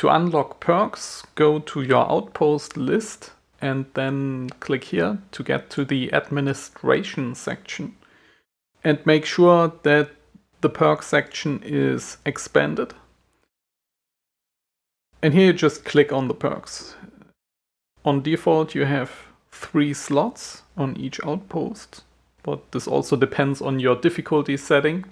To unlock perks, go to your Outpost list and then click here to get to the administration section. And make sure that the perk section is expanded. And here you just click on the perks. On default you have 3 slots on each outpost, but this also depends on your difficulty setting.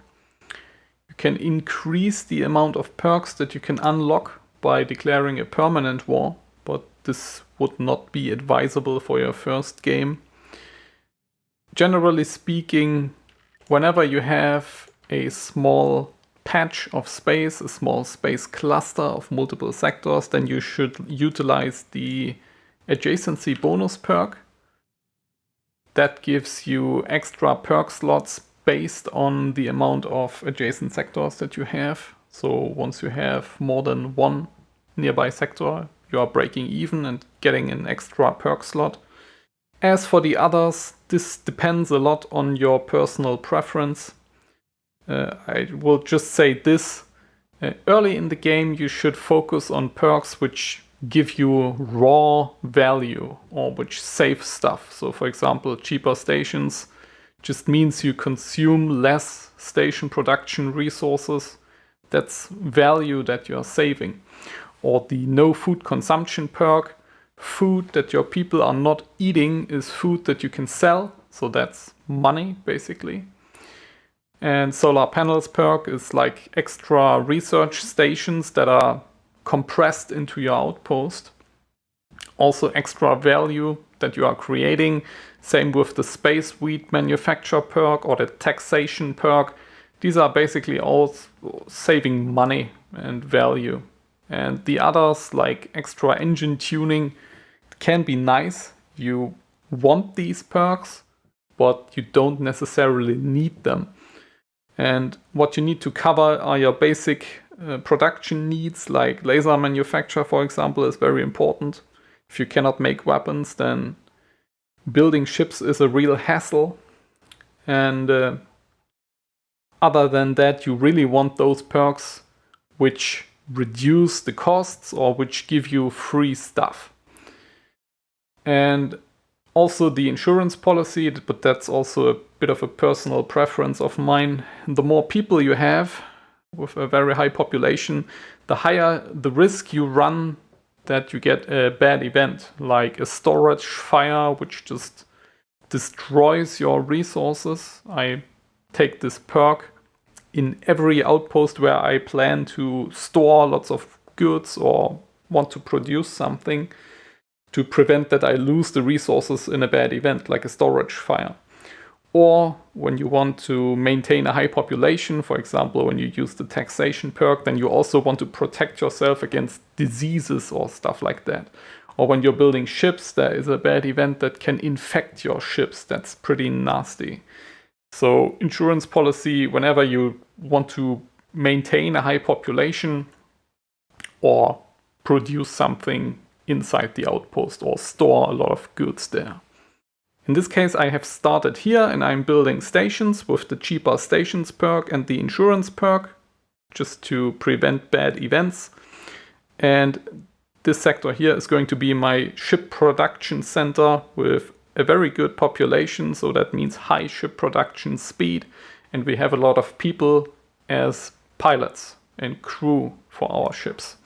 You can increase the amount of perks that you can unlock by declaring a permanent war, but this would not be advisable for your first game. Generally speaking, whenever you have a small patch of space, a small space cluster of multiple sectors, then you should utilize the adjacency bonus perk. That gives you extra perk slots based on the amount of adjacent sectors that you have. So once you have more than one nearby sector, you are breaking even and getting an extra perk slot. As for the others, this depends a lot on your personal preference. I will just say this. Early in the game, you should focus on perks which give you raw value or which save stuff. So for example, cheaper stations just means you consume less station production resources. That's value that you're saving. Or the no food consumption perk. Food that your people are not eating is food that you can sell. So that's money basically. And solar panels perk is like extra research stations that are compressed into your outpost. Also extra value that you are creating. Same with the space wheat manufacture perk or the taxation perk. These are basically all saving money and value. And the others, like extra engine tuning, can be nice. You want these perks, but you don't necessarily need them. And what you need to cover are your basic production needs, like laser manufacture, for example, is very important. If you cannot make weapons, then building ships is a real hassle. And other than that, you really want those perks which reduce the costs or which give you free stuff. And also the insurance policy, but that's also a bit of a personal preference of mine. The more people you have with a very high population, the higher the risk you run that you get a bad event, like a storage fire which just destroys your resources. I take this perk in every outpost where I plan to store lots of goods or want to produce something to prevent that I lose the resources in a bad event, like a storage fire. Or when you want to maintain a high population, for example, when you use the taxation perk, then you also want to protect yourself against diseases or stuff like that. Or when you're building ships, there is a bad event that can infect your ships. That's pretty nasty. So insurance policy, whenever you want to maintain a high population or produce something inside the outpost or store a lot of goods there. In this case, I have started here and I'm building stations with the cheaper stations perk and the insurance perk just to prevent bad events. And this sector here is going to be my ship production center with a very good population, so that means high ship production speed, and we have a lot of people as pilots and crew for our ships.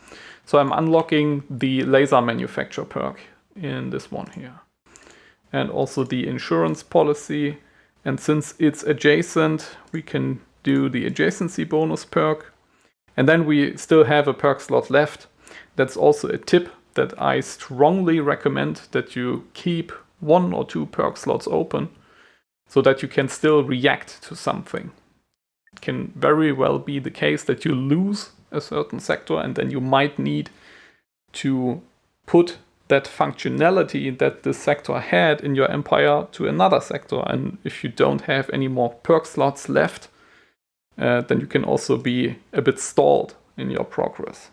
So I'm unlocking the laser manufacture perk in this one here. And also the insurance policy, and since it's adjacent, we can do the adjacency bonus perk. And then we still have a perk slot left. That's also a tip that I strongly recommend that you keep 1 or 2 perk slots open so that you can still react to something. It can very well be the case that you lose a certain sector and then you might need to put that functionality that this sector had in your empire to another sector. And if you don't have any more perk slots left, then you can also be a bit stalled in your progress.